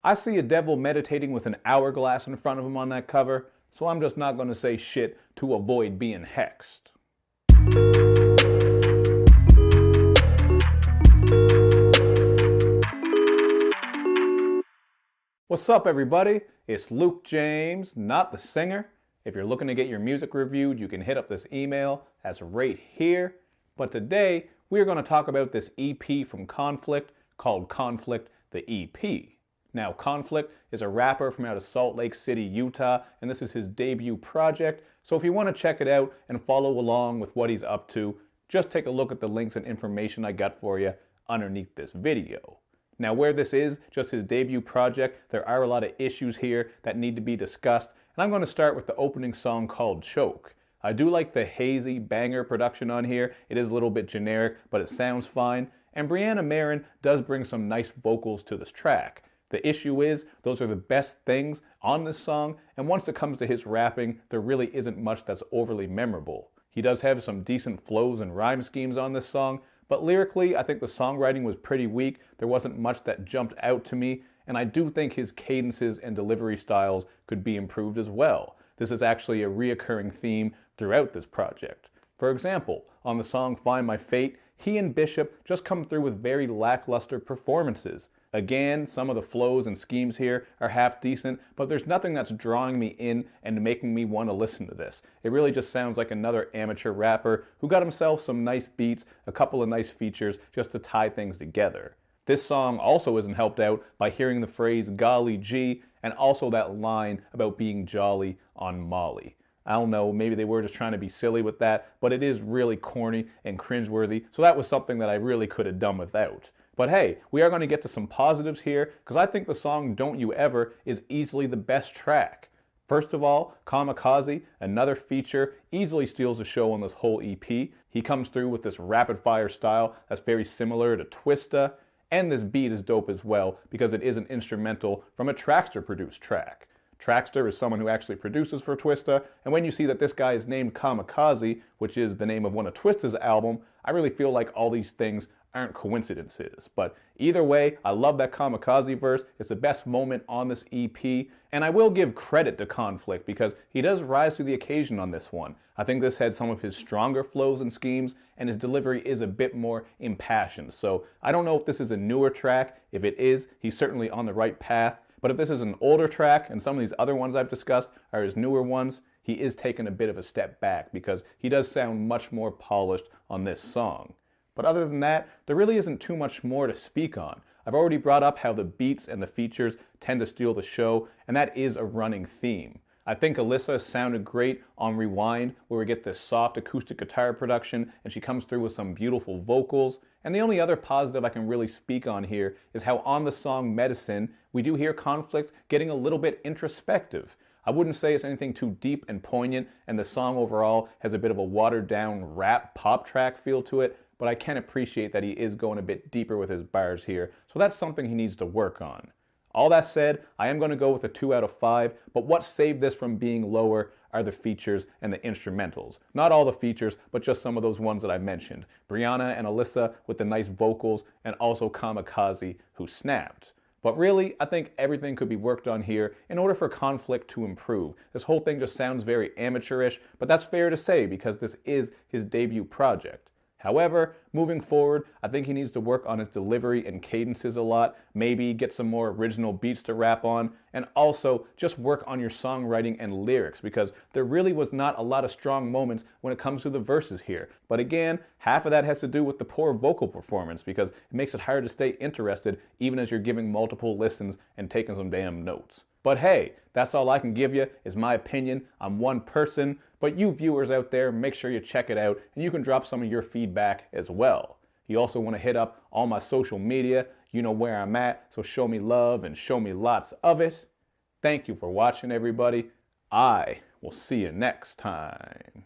I see a devil meditating with an hourglass in front of him on that cover, so I'm just not going to say shit to avoid being hexed. What's up, everybody? It's Luke James, not the singer. If you're looking to get your music reviewed, you can hit up this email that's right here. But today, we're going to talk about this EP from Conflict called Conflict the EP. Now, Conflict is a rapper from out of Salt Lake City, Utah, and this is his debut project. So if you want to check it out and follow along with what he's up to, just take a look at the links and information I got for you underneath this video. Now, where this is just his debut project, there are a lot of issues here that need to be discussed, and I'm going to start with the opening song called Choke. I do like the hazy banger production on here. It is a little bit generic, but it sounds fine, and Brianna Marin does bring some nice vocals to this track. The issue is, those are the best things on this song, and once it comes to his rapping, there really isn't much that's overly memorable. He does have some decent flows and rhyme schemes on this song, but lyrically, I think the songwriting was pretty weak. There wasn't much that jumped out to me, and I do think his cadences and delivery styles could be improved as well. This is actually a reoccurring theme throughout this project. For example, on the song Find My Fate, he and Bishop just come through with very lackluster performances. Again, some of the flows and schemes here are half decent, but there's nothing that's drawing me in and making me want to listen to this. It really just sounds like another amateur rapper who got himself some nice beats, a couple of nice features just to tie things together. This song also isn't helped out by hearing the phrase golly gee and also that line about being jolly on Molly. I don't know, maybe they were just trying to be silly with that, but it is really corny and cringeworthy, so that was something that I really could have done without. But hey, we are going to get to some positives here, because I think the song Don't You Ever is easily the best track. First of all, Kamikaze, another feature, easily steals the show on this whole EP. He comes through with this rapid fire style that's very similar to Twista, and this beat is dope as well, because it is an instrumental from a Traxster produced track. Traxster is someone who actually produces for Twista, and when you see that this guy is named Kamikaze, which is the name of one of Twista's album, I really feel like all these things aren't coincidences. But either way, I love that Kamikaze verse. It's the best moment on this EP, and I will give credit to Conflict because he does rise to the occasion on this one. I think this had some of his stronger flows and schemes, and his delivery is a bit more impassioned. So I don't know if this is a newer track. If it is, he's certainly on the right path. But if this is an older track, and some of these other ones I've discussed are his newer ones, he is taking a bit of a step back because he does sound much more polished on this song. But other than that, there really isn't too much more to speak on. I've already brought up how the beats and the features tend to steal the show, and that is a running theme. I think Alyssa sounded great on Rewind, where we get this soft acoustic guitar production, and she comes through with some beautiful vocals. And the only other positive I can really speak on here is how on the song Medicine, we do hear Conflict getting a little bit introspective. I wouldn't say it's anything too deep and poignant, and the song overall has a bit of a watered down rap pop track feel to it, but I can appreciate that he is going a bit deeper with his bars here, so that's something he needs to work on. All that said, I am going to go with a 2 out of 5, but what saved this from being lower are the features and the instrumentals. Not all the features, but just some of those ones that I mentioned. Brianna and Alyssa with the nice vocals, and also Kamikaze, who snapped. But really, I think everything could be worked on here in order for Conflict to improve. This whole thing just sounds very amateurish, but that's fair to say because this is his debut project. However, moving forward, I think he needs to work on his delivery and cadences a lot, maybe get some more original beats to rap on, and also just work on your songwriting and lyrics because there really was not a lot of strong moments when it comes to the verses here. But again, half of that has to do with the poor vocal performance because it makes it hard to stay interested even as you're giving multiple listens and taking some damn notes. But hey, that's all I can give you is my opinion. I'm one person, but you viewers out there, make sure you check it out and you can drop some of your feedback as well. You also want to hit up all my social media. You know where I'm at, so show me love and show me lots of it. Thank you for watching, everybody. I will see you next time.